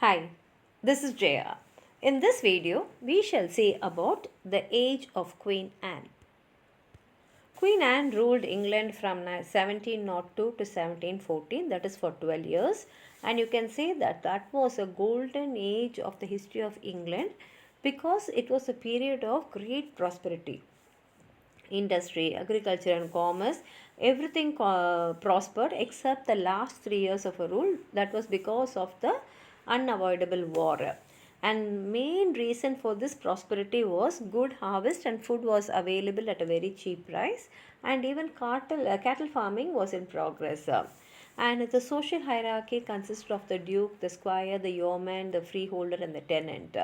Hi, this is Jaya. In this video, we shall see about the age of Queen Anne. Queen Anne ruled England from 1702 to 1714, that is for 12 years, and you can say that that was a golden age of the history of England because it was a period of great prosperity. Industry, agriculture, and commerce, everything prospered except the last 3 years of a rule. That was because of the unavoidable war. And main reason for this prosperity was good harvest and food was available at a very cheap price, and even cattle farming was in progress. And the social hierarchy consisted of the duke, the squire, the yeoman, the freeholder, and the tenant.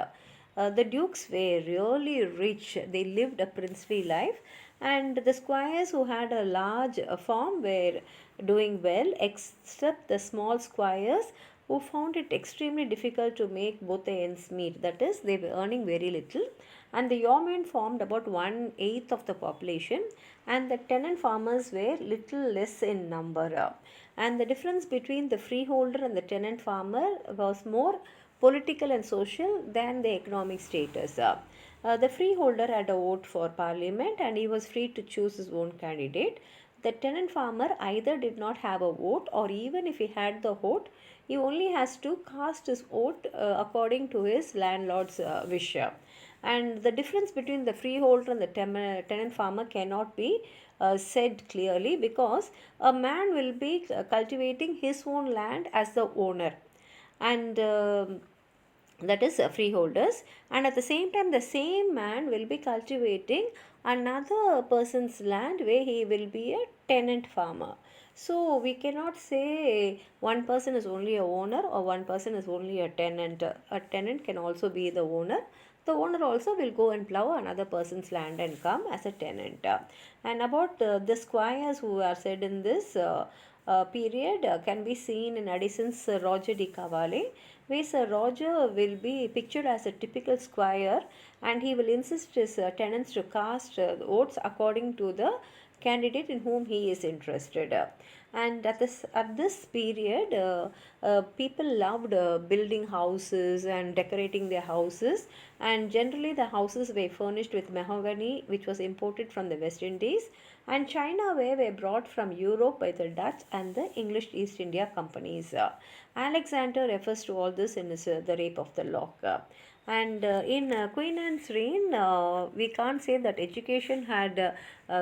The dukes were really rich. They lived a princely life, and the squires who had a large farm were doing well, except the small squires who found it extremely difficult to make both the ends meet. That is, they were earning very little, and the yeomen formed about 1/8 of the population, and the tenant farmers were little less in number. And the difference between the freeholder and the tenant farmer was more political and social than the economic status. The freeholder had a vote for parliament and he was free to choose his own candidate. The tenant farmer either did not have a vote, or even if he had the vote, he only has to cast his vote according to his landlord's wish. And the difference between the freeholder and the tenant farmer cannot be said clearly, because a man will be cultivating his own land as the owner, and that is freeholders, and at the same time the same man will be cultivating another person's land where he will be a tenant farmer. So we cannot say one person is only a owner or one person is only a tenant. A tenant can also be the owner. The owner also will go and plow another person's land and come as a tenant. And about the squires who are said in this period can be seen in Addison's Roger de Cavalli, where Sir Roger will be pictured as a typical squire, and he will insist his tenants to cast votes according to the candidate in whom he is interested. And at this period, people loved building houses and decorating their houses, and generally the houses were furnished with mahogany, which was imported from the West Indies, and China were brought from Europe by the Dutch and the English East India companies. Alexander refers to all this in his The Rape of the Lock. And in Queen Anne's reign, we can't say that education had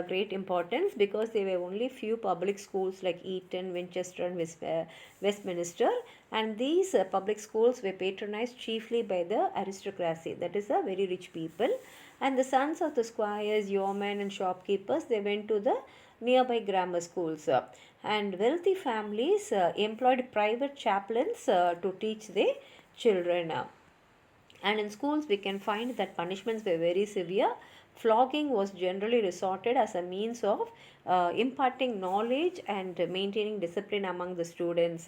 great importance, because there were only few public schools like Eton, Winchester, and Westminster, and these public schools were patronized chiefly by the aristocracy, that is, the very rich people, and the sons of the squires, yeomen, and shopkeepers, they went to the nearby grammar schools. And wealthy families employed private chaplains to teach their children. And in schools, we can find that punishments were very severe. Flogging was generally resorted as a means of imparting knowledge and maintaining discipline among the students.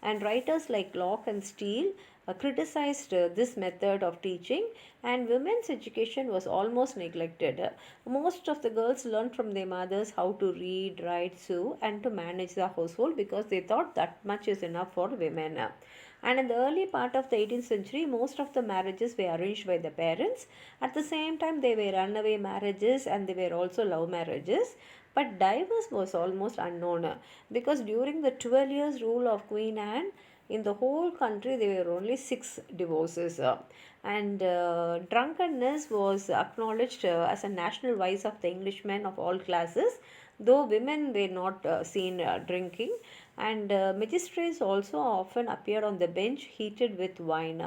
And writers like Locke and Steele criticized this method of teaching, and women's education was almost neglected. Most of the girls learned from their mothers how to read, write, sew, and to manage the household, because they thought that much is enough for women. And in the early part of the 18th century, most of the marriages were arranged by the parents. At the same time, they were runaway marriages and they were also love marriages. But divorce was almost unknown, because during the 12 years rule of Queen Anne, in the whole country there were only 6 divorces. And drunkenness was acknowledged as a national vice of the Englishmen of all classes, though women were not seen drinking. And magistrates also often appeared on the bench heated with wine.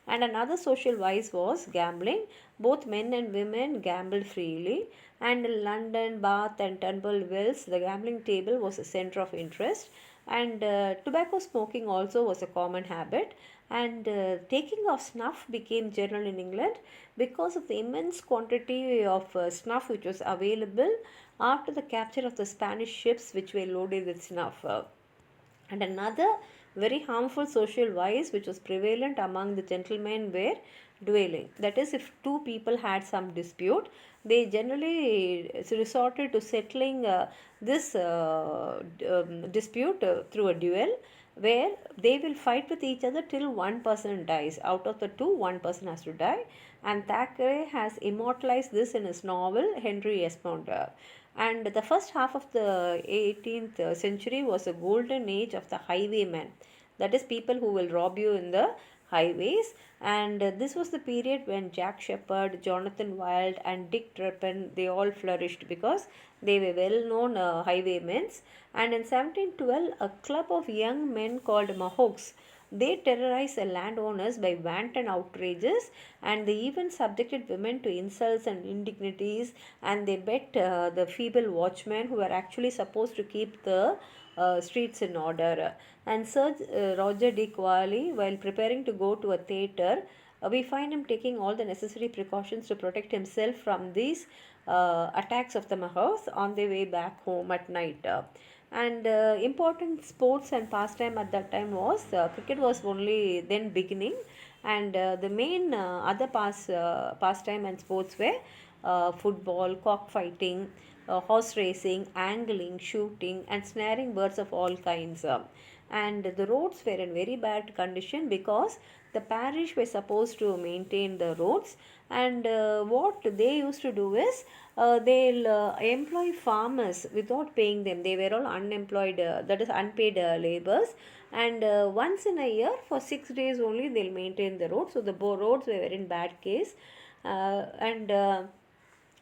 And another social vice was gambling. Both men and women gambled freely, and in London, Bath, and Tunbridge Wells, the gambling table was a center of interest. And tobacco smoking also was a common habit, and taking of snuff became general in England because of the immense quantity of snuff which was available after the capture of the Spanish ships which were loaded with snuff. And another very harmful social vice which was prevalent among the gentlemen were dueling. That is, if two people had some dispute, they generally resorted to settling this dispute through a duel, where they will fight with each other till one person dies. Out of the two, one person has to die. And Thackeray has immortalized this in his novel Henry Esmond. And the first half of the 18th century was a golden age of the highwaymen, that is, people who will rob you in the highways. And this was the period when Jack Sheppard, Jonathan Wild, and Dick Turpin, they all flourished because they were well known highwaymen. And in 1712, a club of young men called Mahawks, they terrorized the landowners by wanton outrages, and they even subjected women to insults and indignities, and they bet the feeble watchmen who were actually supposed to keep the streets in order. And Sir Roger de Coverley, while preparing to go to a theatre, we find him taking all the necessary precautions to protect himself from these attacks of the Mahars on their way back home at night. And important sports and pastime at that time was cricket was only then beginning, and the main other pastime and sports were football, cockfighting, horse racing, angling, shooting, and snaring birds of all kinds. And the roads were in very bad condition because the parish were supposed to maintain the roads. And what they used to do is they'll employ farmers without paying them. They were all unemployed, that is unpaid laborers. And once in a year for 6 days only they'll maintain the road. So the roads were in bad case. And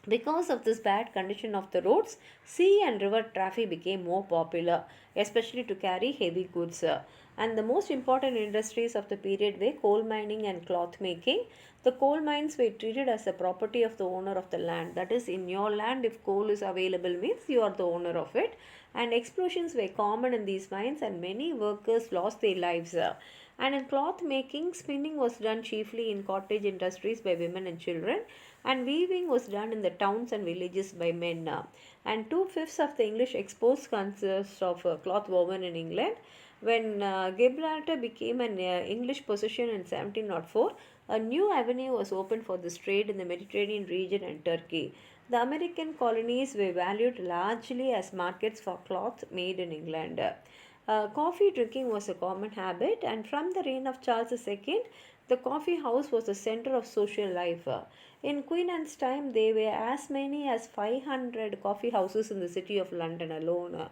Because of this bad condition of the roads, sea and river traffic became more popular, especially to carry heavy goods. And the most important industries of the period were coal mining and cloth making. The coal mines were treated as a property of the owner of the land. That is, in your land, if coal is available, means you are the owner of it. And explosions were common in these mines, and many workers lost their lives. And in cloth making, spinning was done chiefly in cottage industries by women and children, and weaving was done in the towns and villages by men. And two-fifths of the English exports consist of cloth woven in England. When Gibraltar became an English possession in 1704, a new avenue was opened for this trade in the Mediterranean region and Turkey. The American colonies were valued largely as markets for cloth made in England. Coffee drinking was a common habit, and from the reign of Charles II, the coffee house was the center of social life. In Queen Anne's time, there were as many as 500 coffee houses in the city of London alone.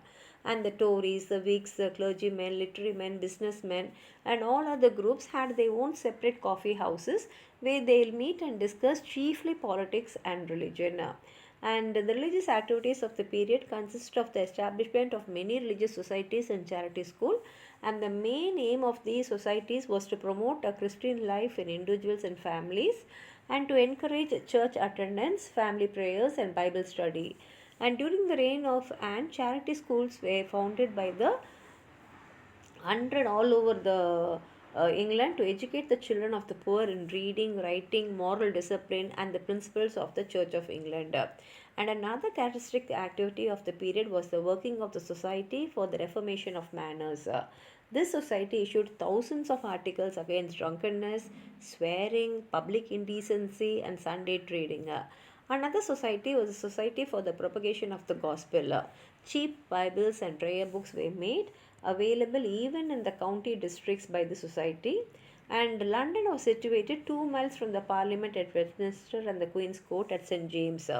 And the Tories, the Whigs, the clergymen, literary men, businessmen, and all other groups had their own separate coffee houses where they'll meet and discuss chiefly politics and religion. And the religious activities of the period consist of the establishment of many religious societies and charity school, and the main aim of these societies was to promote a Christian life in individuals and families, and to encourage church attendance, family prayers, and Bible study. And during the reign of Anne, charity schools were founded by the 100 all over the England to educate the children of the poor in reading, writing, moral discipline, and the principles of the Church of England. And another characteristic activity of the period was the working of the Society for the Reformation of Manners. This society issued thousands of articles against drunkenness, swearing, public indecency, and Sunday trading. Another society was a society for the propagation of the gospel. Cheap Bibles and prayer books were made available even in the county districts by the society. And London was situated 2 miles from the Parliament at Westminster and the Queen's Court at St. James.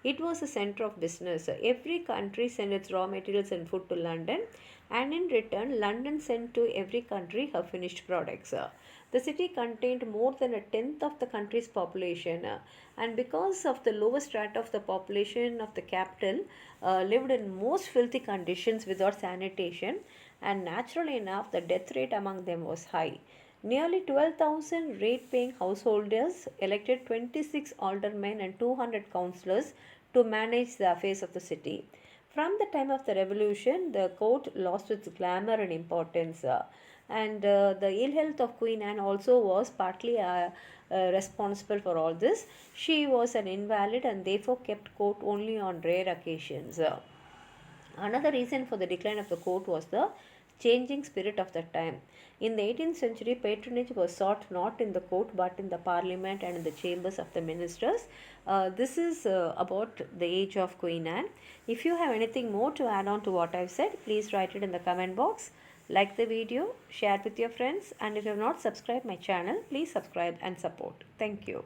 It was a centre of business. Every country sent its raw materials and food to London, and in return, London sent to every country her finished products. The city contained more than a tenth of the country's population, and because of the lower strata of the population of the capital lived in most filthy conditions without sanitation, and naturally enough, the death rate among them was high. Nearly 12,000 rate-paying householders elected 26 aldermen and 200 councillors to manage the affairs of the city. From the time of the revolution, the court lost its glamour and importance. And the ill health of Queen Anne also was partly responsible for all this. She was an invalid and therefore kept court only on rare occasions. Another reason for the decline of the court was the changing spirit of the time. In the 18th century, patronage was sought not in the court but in the parliament and in the chambers of the ministers. This is about the age of Queen Anne. If you have anything more to add on to what I've said, please write it in the comment box. Like the video, share it with your friends, and if you have not subscribed my channel, please subscribe and support. Thank you.